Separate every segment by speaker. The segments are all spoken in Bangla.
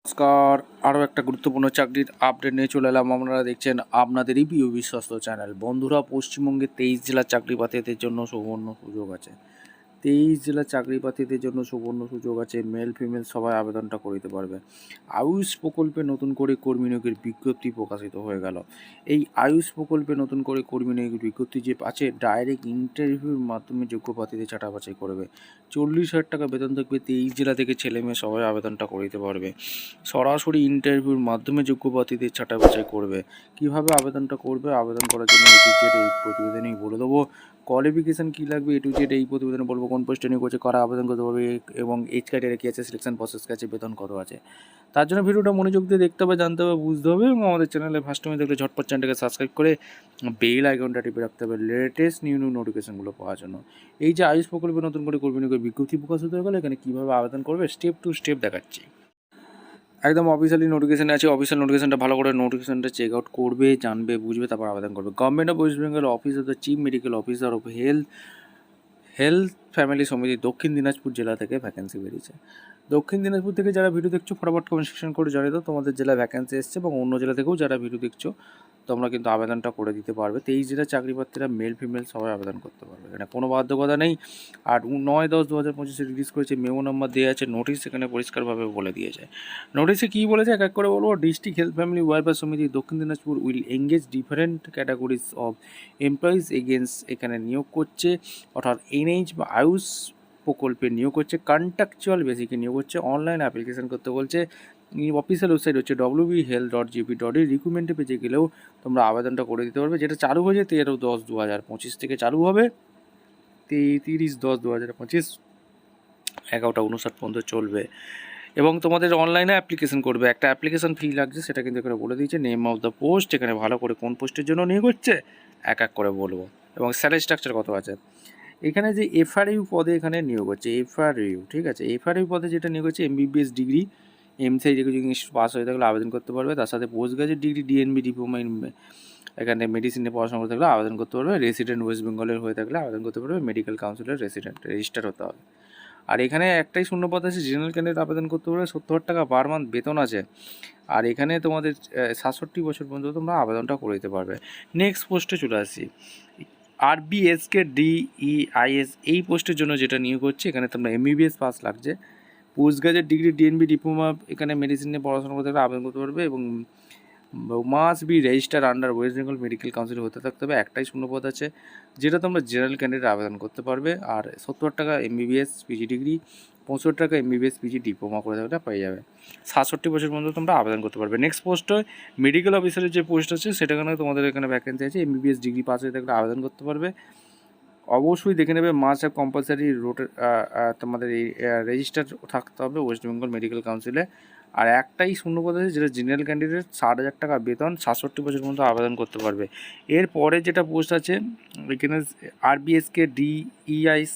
Speaker 1: নমস্কার, আরও একটা গুরুত্বপূর্ণ চাকরির আপডেট নিয়ে চলে এলাম। আপনারা দেখছেন আপনাদেরই প্রিয় বিশ্বস্ত চ্যানেল। বন্ধুরা, পশ্চিমবঙ্গে 23 জেলার চাকরি প্রার্থীদের জন্য সুবর্ণ সুযোগ আছে। 23 জেলার চাকরি প্রার্থীদের জন্য সুবর্ণ সুযোগ আছে। মেল ফিমেল সবাই আবেদনটা করিতে পারবে। আয়ুষ প্রকল্পে নতুন করে কর্মী নিয়োগের বিজ্ঞপ্তি প্রকাশিত হয়ে গেল। এই আয়ুষ প্রকল্পে নতুন করে কর্মী নিয়োগের বিজ্ঞপ্তি যে আছে, ডাইরেক্ট ইন্টারভিউর মাধ্যমে যোগ্য প্রার্থীদের ছাঁটা বাছাই করবে। 40,000 টাকা বেতন থাকবে। 23 জেলা থেকে ছেলে মেয়ে সবাই আবেদনটা করিতে পারবে। সরাসরি ইন্টারভিউর মাধ্যমে যোগ্য প্রার্থীদের ছাঁটা বাছাই করবে। কীভাবে আবেদনটা করবে, আবেদন করার জন্য এই প্রতিবেদনেই বলে দেবো। কোয়ালিফিকেশান কী লাগবে A to Z এই প্রতিবেদনে বলবো। কোন পোস্টে নিয়োগ করছে, কারা আবেদন করতে পারবে এবং এজ ক্রাইটেরিয়া কী আছে, সিলেকশন প্রসেস কী আছে, বেতন কত আছে। তার জন্য ভিডিওটা মনোযোগ দিয়ে দেখতে হবে, জানতে হবে, বুঝতে হবে এবং আমাদের চ্যানেলে ফার্স্ট টাইমে দেখলে ঝটপট চ্যানেলটাকে সাবস্ক্রাইব করে বেল আইকনটা টিপে রাখতে হবে লেটেস্ট নিউ নোটিফিকেশনগুলো পাওয়ার জন্য। এই যে আয়ুষ প্রকল্পে নতুন করে কর্মী নিয়োগের বিজ্ঞপ্তি প্রকাশিত হয়ে গেল, এখানে কীভাবে আবেদন করবে স্টেপ টু স্টেপ দেখাচ্ছি। একদম অফিসিয়ালি নোটিফিকেশান আছে। অফিসিয়াল নোটিফিকেশানটা ভালো করে নোটিফিকেশানটা চেক আউট করবে, জানবে, বুঝবে, তারপর আবেদন করবে। Government of West Bengal office of the chief medical officer of health family সমিতি দক্ষিণ দিনাজপুর জেলা থেকে ভ্যাকেন্সি বেরিয়েছে। দক্ষিণ দিনাজপুর থেকে যারা ভিডিও দেখছো ফটাফট কমেন্ট সেকশন করে জানিয়ে দাও তোমাদের জেলায় ভ্যাকেন্সি এসছে, এবং অন্য জেলা থেকেও যারা ভিডিও দেখছো তোমরা কিন্তু আবেদনটা করে দিতে পারবে। 23 জেলার চাকরি প্রার্থীরা মেল ফিমেল সবাই আবেদন করতে পারবে, এখানে কোনো বাধ্যকতা নেই। আর 9/10/2025 রিলিজ করেছে, মেমো নাম্বার দেওয়া আছে, নোটিশ এখানে পরিষ্কারভাবে বলে দিয়েছে। নোটিশে কী বলেছে এক এক করে বলবো। ডিস্ট্রিক্ট হেলথ ফ্যামিলি ওয়েলফেয়ার সমিতি দক্ষিণ Dinajpur will engage different categories of employees against এখানে নিয়োগ করছে, অর্থাৎ NH বা আয়ুষ প্রকল্পে নিয়োগ করছে, কন্ট্রাকচুয়াল বেসিকে নিয়োগ করছে। অনলাইন অ্যাপ্লিকেশন করতে বলছে। অফিসিয়াল ওয়েবসাইট হচ্ছে wbhealth.gp.in। রিক্রুটমেন্টে পেজে গেলেও তোমরা আবেদনটা করে দিতে পারবে, যেটা চালু হয়েছে 13/10/2025 থেকে চালু হবে। 30/10/2025 11:59 পর্যন্ত চলবে, এবং তোমাদের অনলাইনে অ্যাপ্লিকেশন করবে। একটা অ্যাপ্লিকেশন ফি লাগছে, সেটা কিন্তু এখানে বলে দিয়েছে। নেম অফ দ্য পোস্ট এখানে ভালো করে কোন পোস্টের জন্য নিয়োগ হচ্ছে এক এক করে বলবো, এবং স্যালারি স্ট্রাকচার কত আছে। এখানে যে FRU পদে এখানে নিয়োগ হচ্ছে, FRU, ঠিক আছে। FRU পদে যেটা নিয়োগ হচ্ছে, MBBS degree, MSc English pass হয়ে থাকলে আবেদন করতে পারবে। তার সাথে post graduate degree, DNB diploma এখানে মেডিসিনে পড়াশোনা করতে থাকলে আবেদন করতে পারবে। রেসিডেন্ট ওয়েস্ট বেঙ্গলের হয়ে থাকলে আবেদন করতে পারবে। মেডিকেল কাউন্সিলের রেসিডেন্ট রেজিস্টার হতে হবে। আর এখানে একটাই শূন্যপদ আছে, জেনারেল ক্যান্ডিডেট আবেদন করতে পারবে। 70,000 টাকা পার মান্থ বেতন আছে। আর এখানে তোমাদের 67 বছর পর্যন্ত তোমরা আবেদনটা করে দিতে পারবে। নেক্সট পোস্টে চলে আসি। RBSK-DEIS এই পোস্টের জন্য যেটা নিয়োগ হচ্ছে, এখানে তোমরা MBBS পাস লাগছে। Post graduate degree, DNB diploma এখানে মেডিসিন নিয়ে পড়াশোনা করতে গেলে আবেদন করতে পারবে, এবং must be register under West Bengal medical council হতে থাকতে হবে। একটাই শূন্যপদ আছে, যেটা তোমরা জেনারেল ক্যান্ডিডেট আবেদন করতে পারবে। আর 70,000 টাকা MBBS PG ডিগ্রি, 65 টাকা MBBS PG ডিপ্লোমা করে থাকলে পেয়ে যাবে। 67 বছর পর্যন্ত তোমরা আবেদন করতে পারবে। নেক্সট পোস্ট মেডিকেল অফিসারের যে পোস্ট আছে, সেটাখানে তোমাদের এখানে ভ্যাকেন্সি আছে। MBBS ডিগ্রি পাস হয়ে থাকলে আবেদন করতে পারবে। অবশ্যই দেখে নেবে, মাস্ট হ্যাভ কম্পালসারি তোমাদের এই রেজিস্টার থাকতে হবে ওয়েস্ট বেঙ্গল মেডিকেল কাউন্সিলে। আর একটাই শূন্যপদ আছে, যেটা জেনারেল ক্যান্ডিডেট, 60,000 টাকা বেতন, 67 বছর পর্যন্ত আবেদন করতে পারবে। এরপরে যেটা পোস্ট আছে এখানে RBSK-DEIS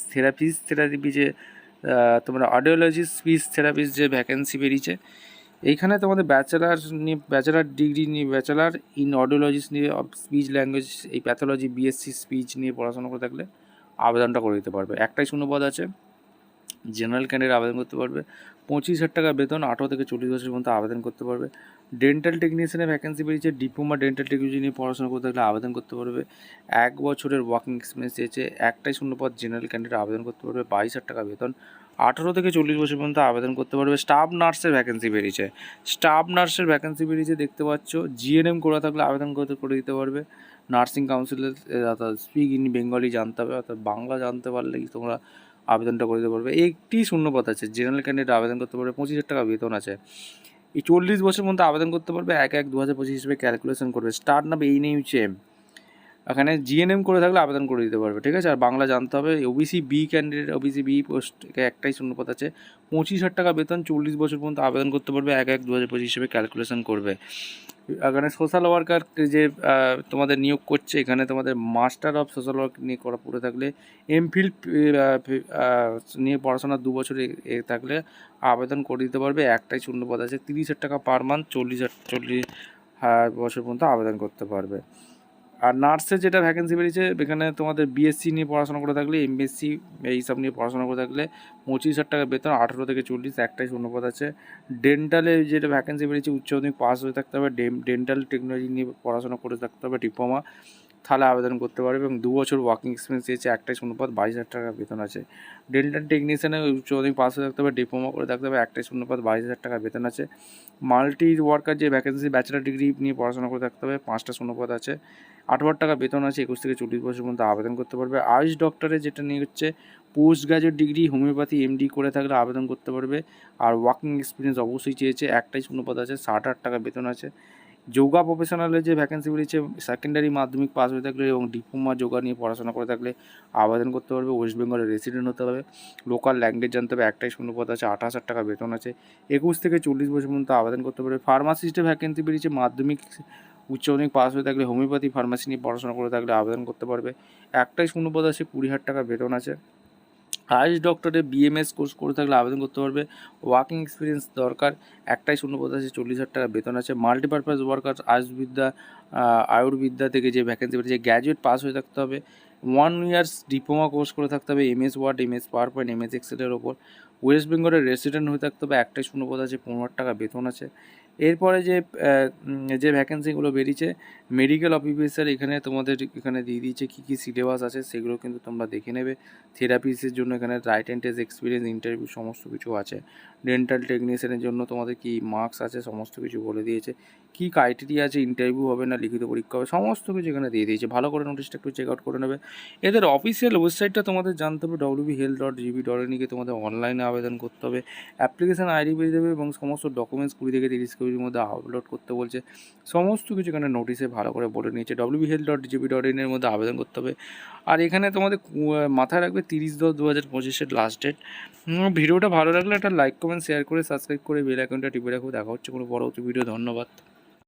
Speaker 1: থেরাপি যে তোমরা অডিওলজিস্ট স্পিচ থেরাপিস্ট যে ভ্যাকেন্সি বেরিয়েছে, এইখানে তোমাদের ব্যাচেলার ডিগ্রি নিয়ে, ব্যাচেলার ইন অডিওলজিস্ট নিয়ে স্পিচ ল্যাঙ্গুয়েজ এই প্যাথোলজি BSc স্পিচ নিয়ে পড়াশোনা করে থাকলে আবেদনটা করে দিতে পারবে। একটাই শূন্যপদ আছে, জেনারেল ক্যান্ডিডেট আবেদন করতে পারবে। 25,000 টাকা বেতন, 18 থেকে 40 বছর পর্যন্ত আবেদন করতে পারবে। ডেন্টাল টেকনিশিয়ানের ভ্যাকেন্সি বেরিয়েছে। ডিপ্লোমা ডেন্টাল টেকনিশিয়ান নিয়ে পড়াশোনা করতে থাকলে আবেদন করতে পারবে। 1 বছরের ওয়ার্কিং এক্সপিরিয়েন্স চেয়েছে। একটাই শূন্যপদ, জেনারেল ক্যান্ডিডেট আবেদন করতে পারবে। 22,000 টাকা বেতন, 18 থেকে 40 বছর পর্যন্ত আবেদন করতে পারবে। স্টাফ নার্সের ভ্যাকেন্সি বেরিয়েছে। স্টাফ নার্সের ভ্যাকেন্সি বেরিয়েছে, দেখতে পাচ্ছ। GNM করা থাকলে আবেদন করে দিতে পারবে। নার্সিং কাউন্সিলের অর্থাৎ স্পিক ইন বেঙ্গলি জানতে হবে, অর্থাৎ বাংলা জানতে পারলেই তোমরা আবেদনটা করে দিতে পারবে। একটি শূন্যপদ আছে, জেনারেল ক্যান্ডিডেট আবেদন করতে পারবে। 25,000 টাকা বেতন আছে। এই 40 বছর মধ্যে আবেদন করতে পারবে। 1/1/2025 হিসেবে ক্যালকুলেশন করবে। স্টার্ট নামে NHM এখানে GNM করে থাকলে আবেদন করে দিতে পারবে, ঠিক আছে। আর বাংলা জানতে হবে। OBC B candidate, OBC B post একটাই শূন্যপদ আছে। 25,000 টাকা বেতন, 40 বছর পর্যন্ত আবেদন করতে পারবে। 1/1/2025 হিসেবে ক্যালকুলেশন করবে। এখানে সোশ্যাল ওয়ার্কার যে তোমাদের নিয়োগ করছে, এখানে তোমাদের মাস্টার অফ সোশ্যাল ওয়ার্ক নিয়ে করা পড়ে থাকলে, MPhil নিয়ে পড়াশোনা 2 বছর থাকলে আবেদন করে দিতে পারবে। একটাই শূন্যপদ আছে। 30,000 টাকা পার মান্থ, 40 বছর পর্যন্ত আবেদন করতে পারবে। আর নার্সের যেটা ভ্যাকেন্সি বেরিয়েছে এখানে তোমাদের বিএসসি নিয়ে পড়াশোনা করে থাকলে, এমএসসি এইসব নিয়ে পড়াশোনা করে থাকলে 25,000 টাকা বেতন, 18 থেকে 40, একটাই শূন্যপদ আছে। ডেন্টালে যেটা ভ্যাকেন্সি বেরিয়েছে উচ্চ মাধ্যমিক পাস হয়ে থাকতে হবে, ডেন্টাল টেকনোলজি নিয়ে পড়াশোনা করে থাকতে হবে, ডিপ্লোমা, তাহলে আবেদন করতে পারবে এবং 2 বছর ওয়ার্কিং এক্সপিরিয়েন্স দিয়েছে, একটাই শূন্যপদ, 22,000 টাকা বেতন আছে। ডেন্টাল টেকনিশিয়ানে উচ্চ মাধ্যমিক পাস হয়ে থাকতে হবে, ডিপ্লোমা করে থাকতে হবে, একটাই শূন্যপদ, 22,000 টাকা বেতন আছে। মাল্টি ওয়ার্কার যে ভ্যাকেন্সি ব্যাচেলার ডিগ্রি নিয়ে পড়াশোনা করে থাকতে হবে, 5টা শূন্যপদ আছে, 18 টাকা বেতন আছে, 21 থেকে 40 বছর পর্যন্ত আবেদন করতে পারবে। আয়ুষ ডক্টরে যেটা নিয়ে হচ্ছে post graduate degree homeopathy MD করে থাকলে আবেদন করতে পারবে। আর ওয়ার্কিং এক্সপিরিয়েন্স অবশ্যই চেয়েছে, একটাই শূন্যপদ আছে, 60,000 টাকা বেতন আছে। যোগা প্রফেশনালের যে ভ্যাকেন্সি বেরিয়েছে সেকেন্ডারি মাধ্যমিক পাস হয়ে থাকলে এবং ডিপ্লোমা যোগা নিয়ে পড়াশোনা করে থাকলে আবেদন করতে পারবে। ওয়েস্ট বেঙ্গলের রেসিডেন্ট হতে হবে, লোকাল ল্যাঙ্গুয়েজ জানতে হবে, একটাই শূন্যপদ আছে, 28,000 টাকা বেতন আছে, 21 থেকে 40 বছর পর্যন্ত আবেদন করতে পারবে। ফার্মাসিস্টের ভ্যাকেন্সি বেরিয়েছে মাধ্যমিক উচ্চ মাধ্যমিক পাস হয়ে থাকলে হোমিওপ্যাথি ফার্মাসি নিয়ে পড়াশোনা করে থাকলে আবেদন করতে পারবে, একটাই শূন্যপদ আছে, 20,000 টাকা বেতন আছে। আয়ুষ ডক্টরে বিএমএস কোর্স করে থাকলে আবেদন করতে পারবে, ওয়ার্কিং এক্সপিরিয়েন্স দরকার, একটাই শূন্যপদ আছে, 40,000 টাকা বেতন আছে। মাল্টিপারপাস ওয়ার্কার আয়ুর্বিদ্যা আয়ুর্বিদ্যা থেকে যে ভ্যাকেন্সি বেরিয়েছে গ্র্যাজুয়েট পাস হয়ে থাকতে হবে, 1 ইয়ার্স ডিপ্লোমা কোর্স করে থাকতে হবে, MS Word, MS PowerPoint, MS এক্সেলের ওপর, ওয়েস্ট বেঙ্গলের রেসিডেন্ট হয়ে থাকতে হবে, একটাই শূন্যপদ আছে, 15,000 টাকা বেতন আছে। এরপরে যে ভ্যাকেন্সিগুলো বেরিয়েছে মেডিকেল অফিসার, এখানে তোমাদের এখানে দিয়ে দিয়েছে কী কী সিলেবাস আছে সেগুলো কিন্তু তোমরা দেখে নেবে। থেরাপিস্টের জন্য এখানে right and test, experience, interview সমস্ত কিছু আছে। ডেন্টাল টেকনিশিয়ানের জন্য তোমাদের কি মার্কস আছে সমস্ত কিছু বলে দিয়েছে, কী ক্রাইটেরিয়া আছে, ইন্টারভিউ হবে না লিখিত পরীক্ষা হবে, সমস্ত কিছু এখানে দিয়ে দিয়েছে। ভালো করে নোটিশটা একটু চেক আউট করে নেবে। এদের অফিসিয়াল ওয়েবসাইটটা তোমাদের জানতে হবে, wbhealth.gb.in কে তোমাদের অনলাইনে আবেদন করতে হবে। অ্যাপ্লিকেশান আইডি পেয়ে যাবে এবং সমস্ত ডকুমেন্টস 20 থেকে 30 কেবির মধ্যে আপলোড করতে বলছে, সমস্ত কিছু এখানে নোটিশে ভালো করে বলে নিয়েছে। wbhealth.gb.in এর মধ্যে আবেদন করতে হবে। আর এখানে তোমাদের মাথায় রাখবে 30/10/2025 লাস্ট ডেট। ভিডিওটা ভালো লাগলে একটা লাইক কমেন্ট শেয়ার করে সাবস্ক্রাইব করে বেল আইকনটা টিপে রাখো। দেখা হচ্ছে কোনো পরবর্তী ভিডিও। ধন্যবাদ।